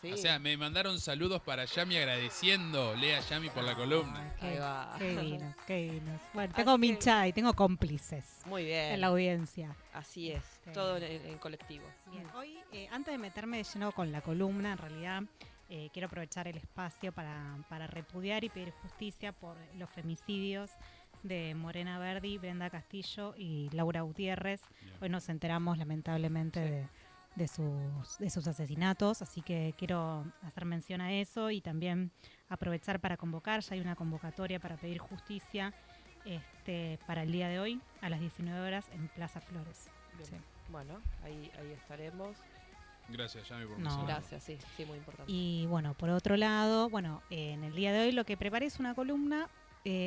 Sí. O sea, me mandaron saludos para Yami agradeciendo. Lea Yami por la columna. Ahí va. Qué divinos, qué divinos. Bueno, tengo Así que, minchada y tengo cómplices muy en la bien. audiencia. Así es. Este, Todo en colectivo. Bien, hoy, antes de meterme de lleno con la columna, en realidad quiero aprovechar el espacio para repudiar y pedir justicia por los femicidios de Morena Verdi, Brenda Castillo y Laura Gutiérrez. Bien. Hoy nos enteramos lamentablemente de sus asesinatos, así que quiero hacer mención a eso y también aprovechar para convocar. Ya hay una convocatoria para pedir justicia para el día de hoy a las 19 horas en Plaza Flores. Bien. Sí. Bueno, ahí estaremos. Gracias, Yami, por No. mencionarlo. Gracias, sí, muy importante. Y bueno, por otro lado, en el día de hoy lo que preparé es una columna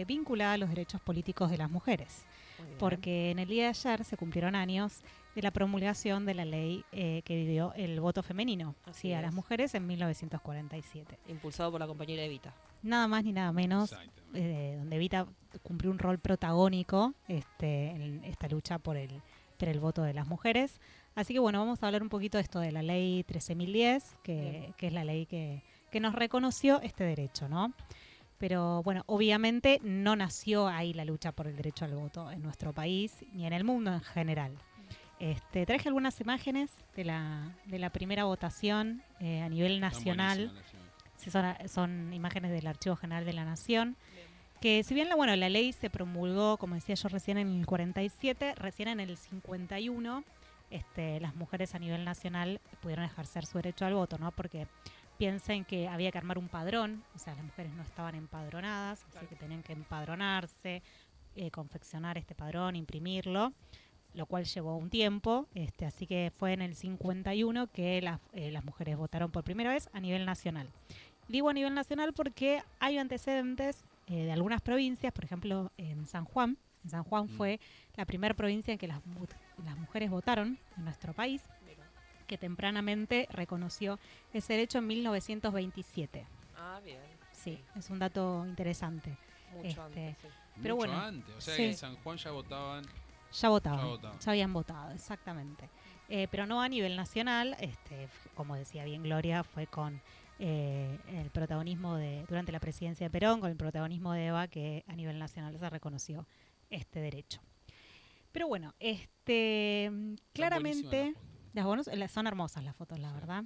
vinculada a los derechos políticos de las mujeres, Muy bien. porque en el día de ayer se cumplieron años de la promulgación de la ley que dio el voto femenino Así a es. las mujeres en 1947. Impulsado por la compañera Evita. Nada más ni nada menos, Exactamente. donde Evita cumplió un rol protagónico en esta lucha por el voto de las mujeres. Así que bueno, vamos a hablar un poquito de esto de la ley 13.010, que es la ley que nos reconoció este derecho, ¿no? Pero bueno, obviamente no nació ahí la lucha por el derecho al voto en nuestro país ni en el mundo en general. Traje algunas imágenes de la primera votación a nivel nacional. Sí, son imágenes del Archivo General de la Nación. Bien. Que si bien la ley se promulgó, como decía yo recién, en el 47, recién en el 51 las mujeres a nivel nacional pudieron ejercer su derecho al voto, ¿no? Porque piensen que había que armar un padrón, o sea, las mujeres no estaban empadronadas, Claro. así que tenían que empadronarse, confeccionar este padrón, imprimirlo, lo cual llevó un tiempo, así que fue en el 51 que las mujeres votaron por primera vez a nivel nacional. Digo a nivel nacional porque hay antecedentes de algunas provincias, por ejemplo en San Juan. En San Juan fue la primera provincia en que las mujeres votaron en nuestro país, Mira. que tempranamente reconoció ese derecho en 1927. Ah, bien. Sí, es un dato interesante. Mucho antes, sí. Pero Mucho bueno, antes. O sea sí. que en San Juan ya votaban. Ya votaban, Ya votaban. ya habían votado, exactamente. Pero no a nivel nacional, como decía bien Gloria, fue con el protagonismo durante la presidencia de Perón, con el protagonismo de Eva, que a nivel nacional se reconoció este derecho. Pero bueno, claramente, son hermosas las fotos, la Sí. verdad.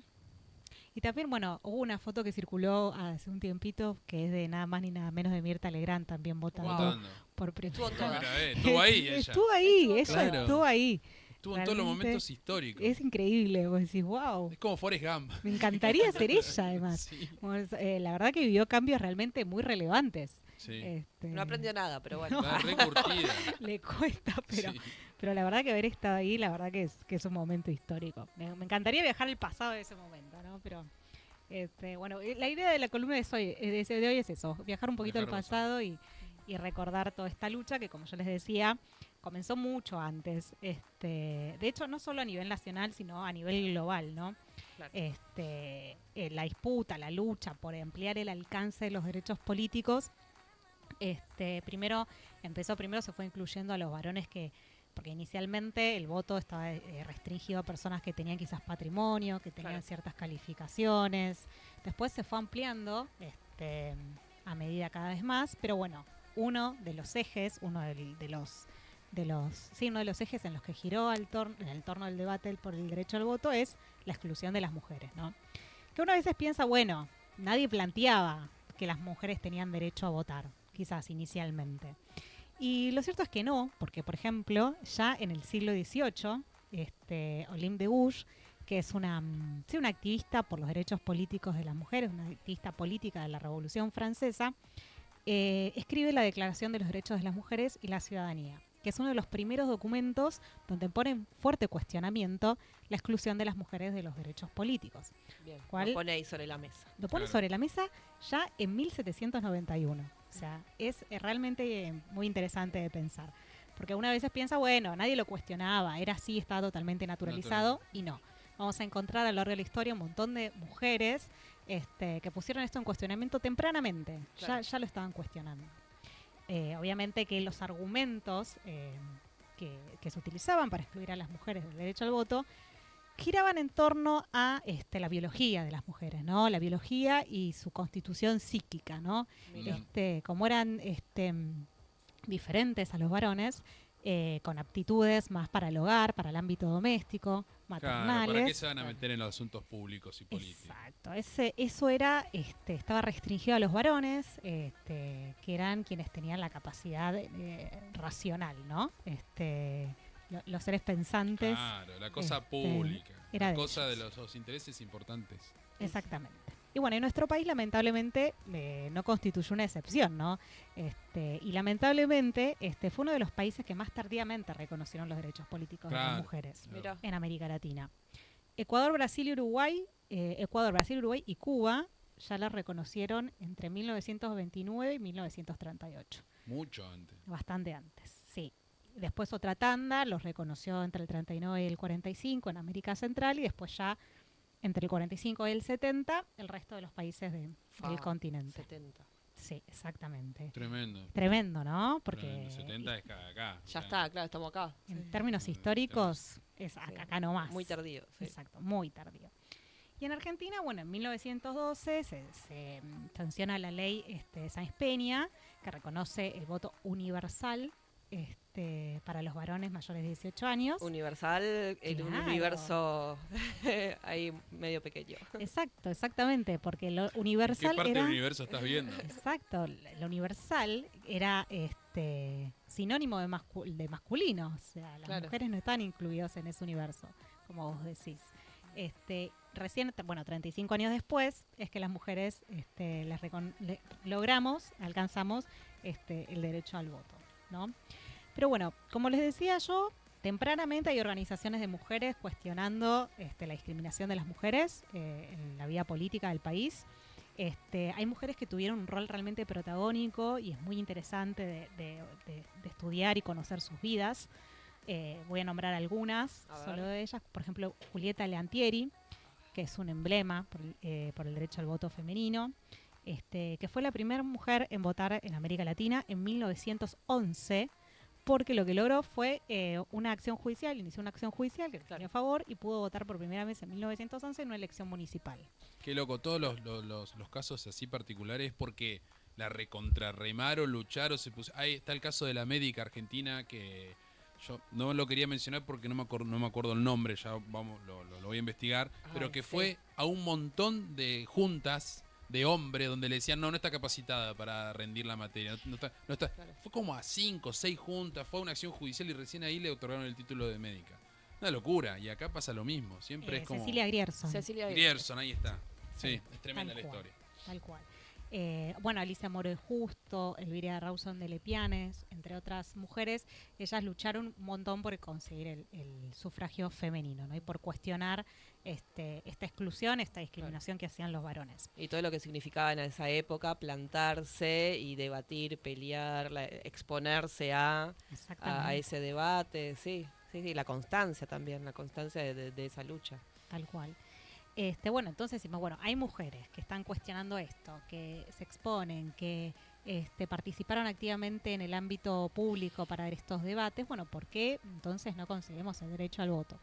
Y también, hubo una foto que circuló hace un tiempito que es de nada más ni nada menos de Mirta Legrand también votando Votando. por primera Estuvo vez. toda. Primera vez. Estuvo ahí ella. Estuvo ahí, ella Claro. estuvo ahí. Estuvo en todos los Realmente momentos históricos. Es increíble, vos decís, wow, Es como Forrest Gump. me encantaría ser ella además. Sí. La verdad que vivió cambios realmente muy relevantes. Sí. No aprendió nada, pero bueno. Está re curtida. Le cuesta, pero, Sí. pero la verdad que haber estado ahí, la verdad que es un momento histórico. Me encantaría viajar al pasado de ese momento, ¿no? Pero la idea de la columna de hoy es eso, viajar un poquito al Viajar al pasado y recordar toda esta lucha que, como yo les decía, comenzó mucho antes. De hecho, no solo a nivel nacional, sino a nivel global, ¿no? Claro. La disputa, la lucha por ampliar el alcance de los derechos políticos, primero se fue incluyendo a los varones porque inicialmente el voto estaba restringido a personas que tenían quizás patrimonio, que tenían Claro. ciertas calificaciones. Después se fue ampliando a medida cada vez más, pero bueno, uno de los ejes en los que giró en el torno del debate por el derecho al voto es la exclusión de las mujeres, ¿no? Que uno a veces piensa, bueno, nadie planteaba que las mujeres tenían derecho a votar, quizás inicialmente. Y lo cierto es que no, porque por ejemplo, ya en el siglo XVIII, Olympe de Gouges, que es una activista por los derechos políticos de las mujeres, una activista política de la Revolución Francesa, escribe la Declaración de los Derechos de las Mujeres y la Ciudadanía, que es uno de los primeros documentos donde pone en fuerte cuestionamiento la exclusión de las mujeres de los derechos políticos. Bien. ¿Cuál? Lo pone ahí sobre la mesa. Lo pone Claro. sobre la mesa ya en 1791. O sea, es realmente muy interesante de pensar. Porque una vez piensa, bueno, nadie lo cuestionaba, era así, estaba totalmente naturalizado, y no. Vamos a encontrar a lo largo de la historia un montón de mujeres que pusieron esto en cuestionamiento tempranamente. Claro. Ya lo estaban cuestionando. Obviamente que los argumentos que se utilizaban para excluir a las mujeres del derecho al voto giraban en torno a la biología de las mujeres, ¿no? La biología y su constitución psíquica, ¿no? Mirá. Como eran diferentes a los varones, con aptitudes más para el hogar, para el ámbito doméstico, maternales. Claro, ¿para qué se van a meter en los asuntos públicos y políticos? Exacto, eso era, estaba restringido a los varones, que eran quienes tenían la capacidad racional, ¿no? Los seres pensantes. Claro, la cosa pública, era la de cosa ellos. de los intereses importantes. Exactamente. Y bueno, en nuestro país lamentablemente no constituyó una excepción, ¿no? Y lamentablemente fue uno de los países que más tardíamente reconocieron los derechos políticos de las mujeres Mirá. en América Latina. Ecuador, Brasil y Cuba ya las reconocieron entre 1929 y 1938. Mucho antes. Bastante antes, sí. Después otra tanda los reconoció entre el 39 y el 45 en América Central y después ya entre el 45 y el 70 el resto de los países del continente. 70. Sí, exactamente. Tremendo. Tremendo, ¿no? Porque Tremendo. 70 es acá. Ya está, claro, estamos acá. en términos históricos es acá nomás. Muy tardío. Sí. Exacto, muy tardío. Y en Argentina, bueno, en 1912 se sanciona la ley Sáenz Peña, que reconoce el voto universal para los varones mayores de 18 años. Universal, el Claro. universo ahí medio pequeño. Exacto, exactamente, porque lo ¿Qué universal parte era... del universo estás viendo? Exacto, lo universal era sinónimo de, de masculino, o sea, las Claro. mujeres no están incluidas en ese universo, como vos decís. Recién, 35 años después, es que las mujeres alcanzamos el derecho al voto, ¿no? Pero bueno, como les decía yo, tempranamente hay organizaciones de mujeres cuestionando la discriminación de las mujeres en la vida política del país. Hay mujeres que tuvieron un rol realmente protagónico y es muy interesante de estudiar y conocer sus vidas. Voy a nombrar algunas, solo de ellas. Por ejemplo, Julieta Leantieri, que es un emblema por el derecho al voto femenino, que fue la primera mujer en votar en América Latina en 1911, porque lo que logró fue una acción judicial, inició una acción judicial que le dio a favor y pudo votar por primera vez en 1911 en una elección municipal. Qué loco, todos los casos así particulares porque la recontrarremaron, lucharon, se puso. Ahí está el caso de la médica argentina que yo no lo quería mencionar porque no me acuerdo el nombre, ya lo voy a investigar, pero que fue a un montón de juntas de hombres donde le decían no está capacitada para rendir la materia, no está. Claro. Fue como a 5 o 6 juntas, fue a una acción judicial y recién ahí le otorgaron el título de médica. Una locura, y acá pasa lo mismo, siempre es como... Cecilia Grierson. Grierson, ahí está. Sí, Sí, es tremenda la tal cual. historia. Tal cual. Bueno, Alicia Moro de Justo, Elvira Rawson de Lepianes, entre otras mujeres, ellas lucharon un montón por conseguir el sufragio femenino, ¿no? Y por cuestionar esta exclusión, esta discriminación que hacían los varones. Y todo lo que significaba en esa época plantarse y debatir, pelear, exponerse a ese debate, sí, la constancia también, la constancia de esa lucha. Tal cual. Bueno, entonces, hay mujeres que están cuestionando esto, que se exponen, que participaron activamente en el ámbito público para estos debates. Bueno, ¿por qué entonces no conseguimos el derecho al voto?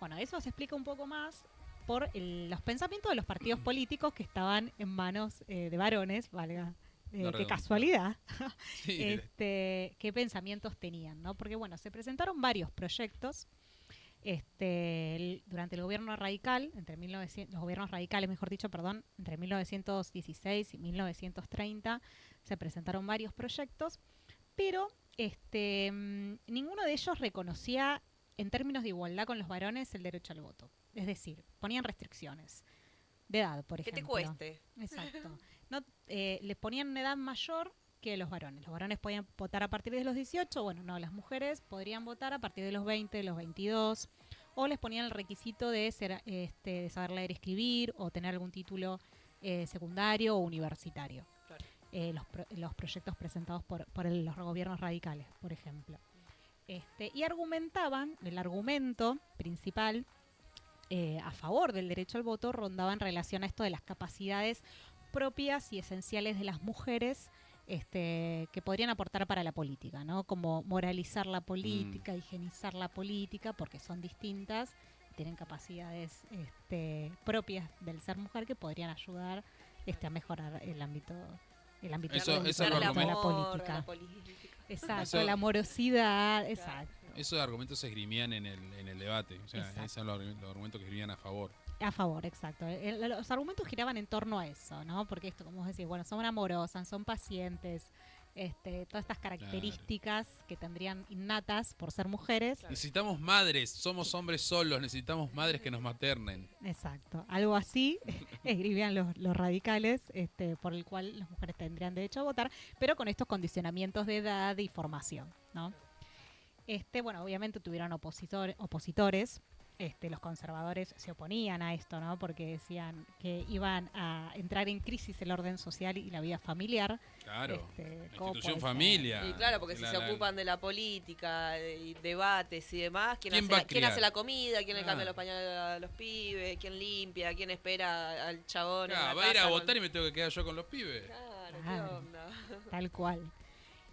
Bueno, eso se explica un poco más por los pensamientos de los partidos políticos que estaban en manos de varones, valga, qué casualidad, Sí. qué pensamientos tenían, ¿no? Porque, bueno, se presentaron varios proyectos durante el gobierno radical, los gobiernos radicales, entre 1916 y 1930 se presentaron varios proyectos, pero ninguno de ellos reconocía en términos de igualdad con los varones el derecho al voto. Es decir, ponían restricciones de edad, por ejemplo. Que te cueste. Exacto. Les ponían una edad mayor que los varones. Los varones podían votar a partir de los 18, bueno, no, las mujeres podrían votar a partir de los 20, de los 22, o les ponían el requisito de de saber leer y escribir, o tener algún título secundario o universitario. Claro. Los proyectos presentados por los gobiernos radicales, por ejemplo. Y argumentaban, el argumento principal a favor del derecho al voto rondaba en relación a esto de las capacidades propias y esenciales de las mujeres que podrían aportar para la política, ¿no? Como moralizar la política, higienizar la política, porque son distintas, tienen capacidades propias del ser mujer que podrían ayudar a mejorar el ámbito Eso de es el la argumento. política. Exacto, la amorosidad, exacto. Esos argumentos se esgrimían en el debate, o sea, esos son los argumentos que esgrimían a favor. A favor, exacto. Los argumentos giraban en torno a eso, ¿no? Porque esto, como vos decís, bueno, son amorosas, son pacientes, todas estas características que tendrían innatas por ser mujeres. Necesitamos madres, somos hombres solos, necesitamos madres que nos maternen. Exacto, algo así escribían los radicales, por el cual las mujeres tendrían derecho a votar, pero con estos condicionamientos de edad y formación, ¿no? Bueno, obviamente tuvieron opositores. Los conservadores se oponían a esto, ¿no? Porque decían que iban a entrar en crisis el orden social y la vida familiar. Claro, la institución familia. Y claro, porque si se ocupan de la política, y debates y demás, ¿quién hace la comida? ¿Quién le cambia los pañales a los pibes? ¿Quién limpia? ¿Quién espera al chabón? Va a ir a votar y me tengo que quedar yo con los pibes. Claro, ¿qué onda? Tal cual.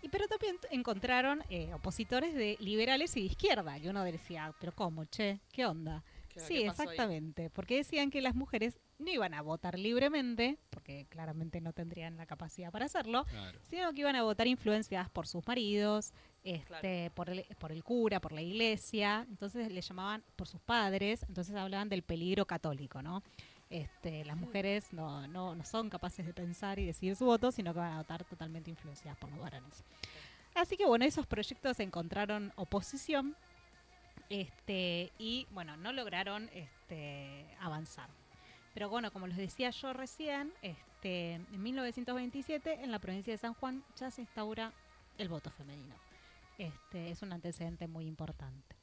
Pero también encontraron opositores de liberales y de izquierda, que uno decía, pero ¿cómo, che? ¿Qué onda? Claro, sí, exactamente, porque decían que las mujeres no iban a votar libremente, porque claramente no tendrían la capacidad para hacerlo, sino que iban a votar influenciadas por sus maridos, por el cura, por la iglesia, entonces le llamaban por sus padres, entonces hablaban del peligro católico, ¿no? Las mujeres no son capaces de pensar y decidir su voto, sino que van a votar totalmente influenciadas por los varones. Así que bueno, esos proyectos encontraron oposición y bueno, no lograron avanzar. Pero bueno, como les decía yo recién, en 1927 en la provincia de San Juan ya se instaura el voto femenino. Es un antecedente muy importante.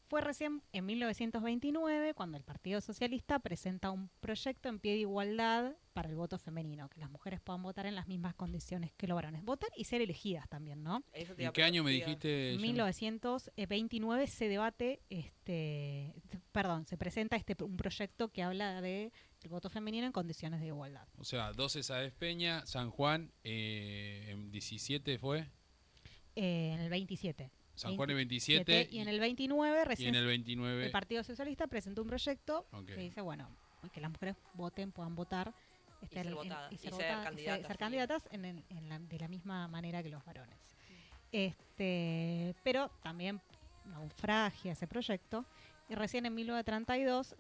Fue recién en 1929 cuando el Partido Socialista presenta un proyecto en pie de igualdad para el voto femenino, que las mujeres puedan votar en las mismas condiciones que los varones. Votar y ser elegidas también, ¿no? ¿En qué año me dijiste? En 1929 se debate, se presenta un proyecto que habla de el voto femenino en condiciones de igualdad. O sea, 12 Sáenz Peña, San Juan, en 17 fue. En el 27. San Juan el 27 y en el 29 recién el Partido Socialista presentó un proyecto que dice, bueno, que las mujeres puedan votar y ser candidatas de la misma manera que los varones. Pero también naufragia ese proyecto y recién en 1932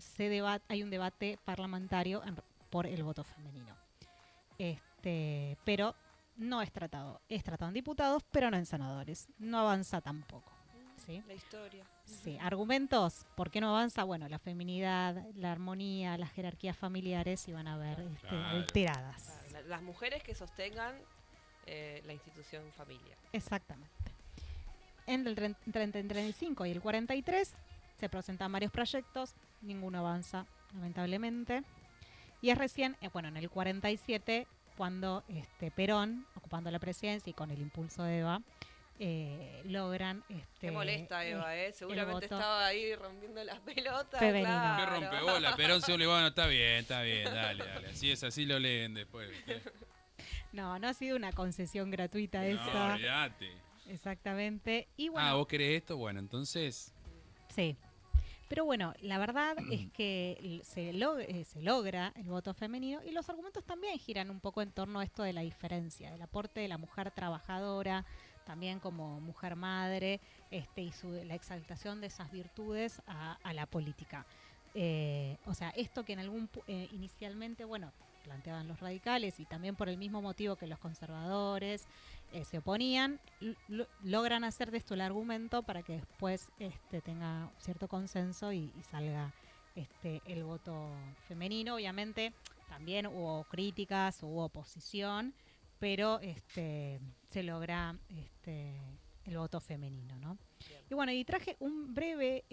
hay un debate parlamentario por el voto femenino. Pero no es tratado en diputados, pero no en senadores. No avanza tampoco. ¿Sí? La historia. Sí, argumentos, ¿por qué no avanza? Bueno, la feminidad, la armonía, las jerarquías familiares iban a ver alteradas. Claro. Las mujeres que sostengan la institución familia. Exactamente. Entre el 35 y el 43 se presentan varios proyectos, ninguno avanza, lamentablemente. Y es recién, en el 47, cuando Perón, ocupando la presidencia y con el impulso de Eva, logran... Qué molesta Eva, seguramente estaba ahí rompiendo las pelotas. Femenino. Qué rompebola, Perón se obligó, está bien, dale. Así lo leen después. No ha sido una concesión gratuita esa. No, olvídate. Exactamente. Y bueno, ¿vos querés esto? Bueno, entonces... Sí. Pero bueno, la verdad es que se logra el voto femenino y los argumentos también giran un poco en torno a esto de la diferencia, del aporte de la mujer trabajadora, también como mujer madre, y la exaltación de esas virtudes a la política. O sea, esto que inicialmente, planteaban los radicales y también por el mismo motivo que los conservadores se oponían, logran hacer de esto el argumento para que después tenga cierto consenso y salga el voto femenino. Obviamente también hubo críticas, hubo oposición, pero se logra el voto femenino, ¿no? Bien. Y bueno, y traje un breve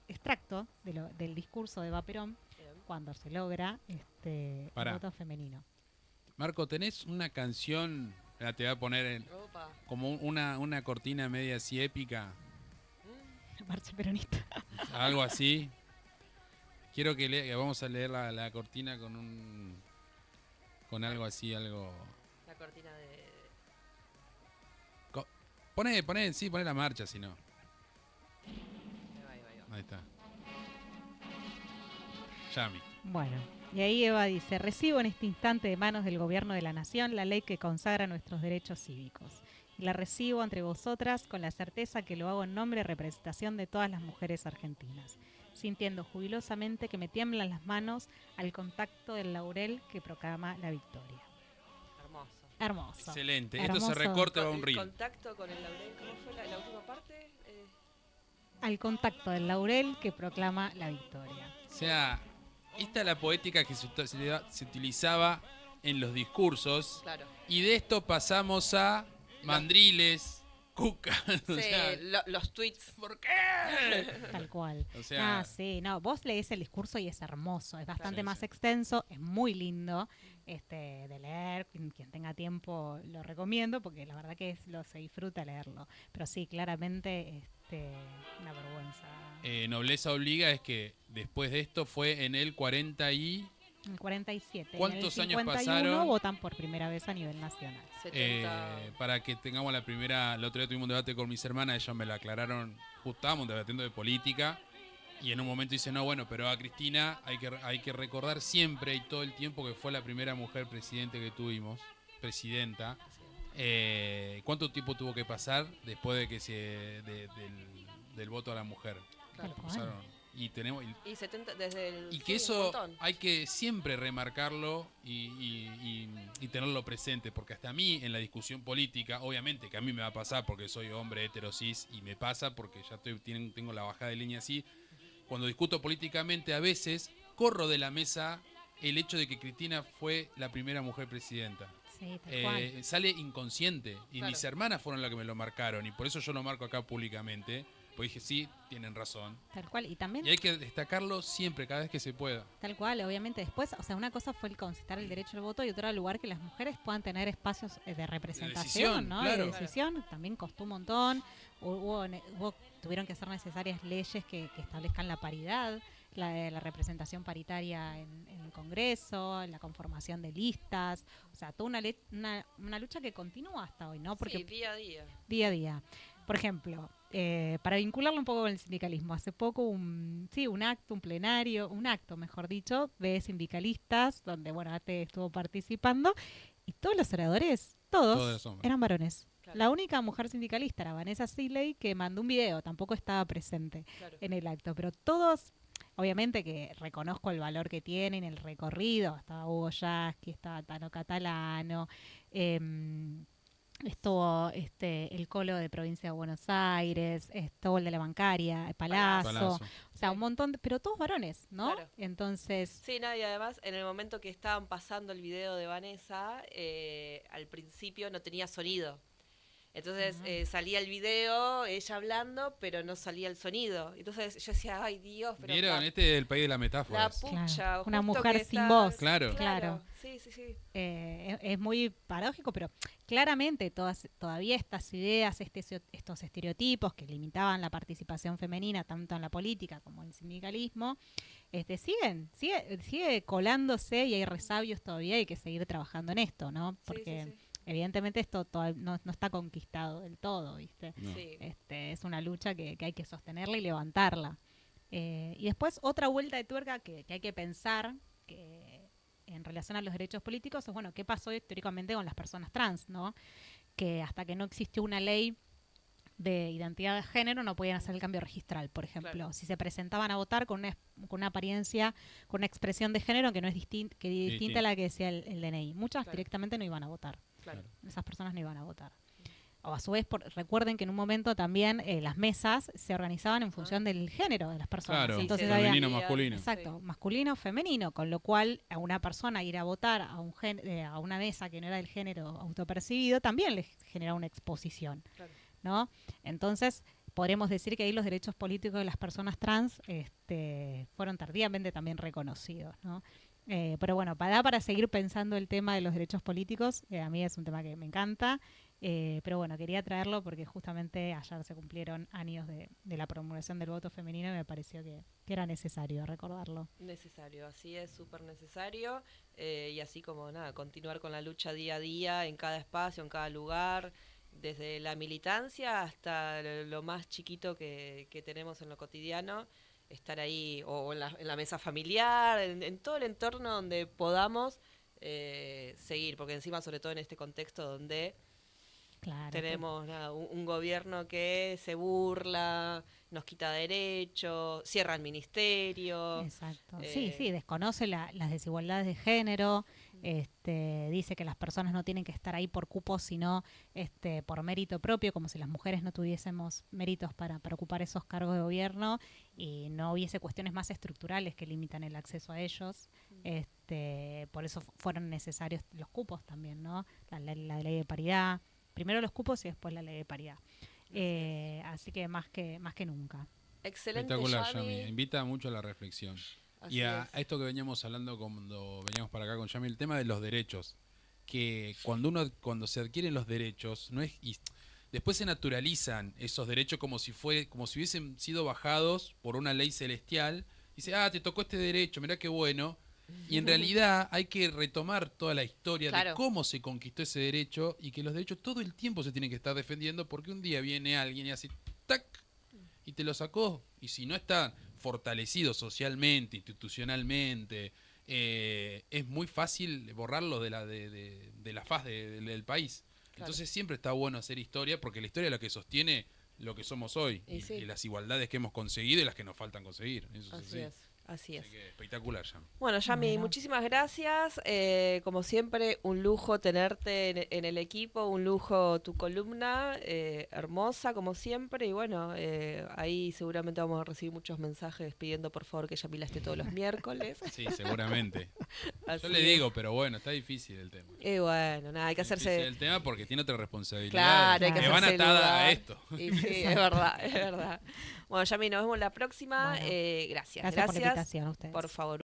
extracto del discurso de Eva Perón cuando se logra el voto femenino. Marco, ¿tenés una canción? Te voy a poner como una cortina media así épica. La marcha peronista. Algo así. Quiero que vamos a leer la cortina con algo así, algo... La cortina de... Poné la marcha, si no. Ahí está. Yami. Bueno, y ahí Eva dice, recibo en este instante de manos del Gobierno de la Nación la ley que consagra nuestros derechos cívicos. Y la recibo entre vosotras con la certeza que lo hago en nombre y representación de todas las mujeres argentinas, sintiendo jubilosamente que me tiemblan las manos al contacto del laurel que proclama la victoria. Hermoso. Hermoso. Excelente. Hermoso. Esto se recorte va a un El reel. contacto con el laurel, ¿cómo fue la última parte? Al contacto del laurel que proclama la victoria. O sea, esta es la poética que se utilizaba en los discursos. Claro. Y de esto pasamos a mandriles, cuca. O Sí, sea, los tweets. ¿por qué? Tal cual. O sea, Sí, no, vos lees el discurso y es hermoso, es bastante Sí, más sí. extenso, es muy lindo de leer, quien tenga tiempo lo recomiendo porque la verdad que se disfruta leerlo. Pero sí, claramente una vergüenza. Nobleza obliga es que después de esto fue en el 40 y... En el 47. ¿Cuántos en el años 51 pasaron? votan por primera vez a nivel nacional. 70. Para que tengamos la primera... El otro día tuvimos un debate con mis hermanas, ellas me lo aclararon, justo estábamos debatiendo de política, y en un momento dice, no, bueno, pero a Cristina hay que recordar siempre y todo el tiempo que fue la primera mujer presidente que tuvimos, presidenta. ¿Cuánto tiempo tuvo que pasar después de que del voto a la mujer? Tal cual. Pasaron. Y tenemos... Y 70 desde el. Y que un eso montón. hay que siempre remarcarlo y tenerlo presente, porque hasta a mí en la discusión política, obviamente que a mí me va a pasar porque soy hombre heterosis y me pasa porque ya tengo la bajada de línea así, cuando discuto políticamente a veces corro de la mesa el hecho de que Cristina fue la primera mujer presidenta. Sí, tal cual. Sale inconsciente y Claro. mis hermanas fueron las que me lo marcaron y por eso yo lo marco acá públicamente, porque dije sí, tienen razón. Tal cual. Y también Y hay que destacarlo siempre, cada vez que se pueda. tal cual, obviamente después, o sea, una cosa fue el conquistar el derecho al voto y otro lugar que las mujeres puedan tener espacios de representación, decisión, ¿no? claro. De decisión, también costó un montón, tuvieron que ser necesarias leyes que establezcan la paridad, la representación paritaria en el Congreso, la conformación de listas, o sea, toda una lucha que continúa hasta hoy, ¿no? Porque Sí, día a día. día a día. Por ejemplo, para vincularlo un poco con el sindicalismo, hace poco un acto, mejor dicho, de sindicalistas, donde, bueno, ATE estuvo participando, y todos los oradores, todos hombres. eran varones. Claro. La única mujer sindicalista era Vanessa Siley, que mandó un video, tampoco estaba presente Claro. en el acto, pero todos, obviamente que reconozco el valor que tienen, el recorrido, estaba Hugo Yasky, estaba Tano Catalano, estuvo el Colo de Provincia de Buenos Aires, estuvo el de la bancaria, el Palazzo, o sea, un montón, pero todos varones, ¿no? Claro. Entonces, Sí, no, y además en el momento que estaban pasando el video de Vanessa, al principio no tenía sonido. Entonces salía el video, ella hablando, pero no salía el sonido. Entonces yo decía, ay Dios, pero ¿Vieron? la, Este es el país de las metáforas. pucha. Claro, una justo mujer que sin está- voz. Claro. Claro. Sí, sí, sí. es muy paradójico, pero claramente todavía estas ideas, estos estereotipos que limitaban la participación femenina tanto en la política como en el sindicalismo, sigue colándose y hay resabios todavía y hay que seguir trabajando en esto, ¿no? Porque Sí, sí, evidentemente esto todavía no está conquistado del todo, ¿viste? No. sí. Es una lucha que hay que sostenerla y levantarla. Y después otra vuelta de tuerca que hay que pensar que en relación a los derechos políticos es, bueno, ¿qué pasó históricamente con las personas trans, ¿no? Que hasta que no existió una ley de identidad de género no podían hacer el cambio registral, por ejemplo. Claro. Si se presentaban a votar con una apariencia, con una expresión de género que no es distinta a la que decía el DNI. Muchas Claro. directamente no iban a votar. Claro. Esas personas no iban a votar. O a su vez, recuerden que en un momento también las mesas se organizaban en función del género de las personas. Claro, Entonces sí, había, femenino, masculino. exacto, masculino o femenino, con lo cual a una persona ir a votar a una mesa que no era del género autopercibido también le genera una exposición, Claro. ¿no? Entonces, podremos decir que ahí los derechos políticos de las personas trans fueron tardíamente también reconocidos, ¿no? Pero bueno, para seguir pensando el tema de los derechos políticos, a mí es un tema que me encanta, pero bueno, quería traerlo porque justamente ayer se cumplieron años de la promulgación del voto femenino y me pareció que era necesario recordarlo. Necesario, así es, súper necesario. Y así como nada, continuar con la lucha día a día, en cada espacio, en cada lugar, desde la militancia hasta lo más chiquito que tenemos en lo cotidiano. estar ahí o en la mesa familiar, en todo el entorno donde podamos seguir, porque encima, sobre todo en este contexto donde tenemos un gobierno que se burla, nos quita derechos, cierra el ministerio. Exacto. Sí, desconoce las desigualdades de género, dice que las personas no tienen que estar ahí por cupos, sino por mérito propio, como si las mujeres no tuviésemos méritos para ocupar esos cargos de gobierno y no hubiese cuestiones más estructurales que limitan el acceso a ellos. Por eso fueron necesarios los cupos también, ¿no? La ley de paridad. Primero los cupos y después la ley de paridad. Así que más que nunca. Excelente, espectacular, Yami. Yami. Invita mucho a la reflexión. Así y a es. esto que veníamos hablando cuando veníamos para acá con Yami, el tema de los derechos. Que cuando se adquieren los derechos, no es después se naturalizan esos derechos como si hubiesen sido bajados por una ley celestial. Dice, te tocó este derecho, mirá qué bueno. Y en realidad hay que retomar toda la historia de cómo se conquistó ese derecho y que los derechos todo el tiempo se tienen que estar defendiendo porque un día viene alguien y hace ¡tac! Y te lo sacó. Y si no está fortalecido socialmente, institucionalmente, es muy fácil borrarlo de la faz del país. Claro. Entonces siempre está bueno hacer historia porque la historia es la que sostiene lo que somos hoy y las igualdades que hemos conseguido y las que nos faltan conseguir. Eso así es. Así es. Espectacular, Yami. Bueno, Yami, muchísimas gracias. Como siempre, un lujo tenerte en el equipo, un lujo tu columna, hermosa como siempre. Y bueno, ahí seguramente vamos a recibir muchos mensajes pidiendo por favor que Yami la esté todos los miércoles. Sí, seguramente. Yo le digo, pero bueno, está difícil el tema. Y bueno, nada, hay que hacerse... difícil el tema porque tiene otra responsabilidad. Claro, hay que hacerse van atada a esto. Y sí, es verdad, es verdad. Bueno, Yami, nos vemos la próxima. Bueno, Gracias. Gracias por la invitación a ustedes. Por favor.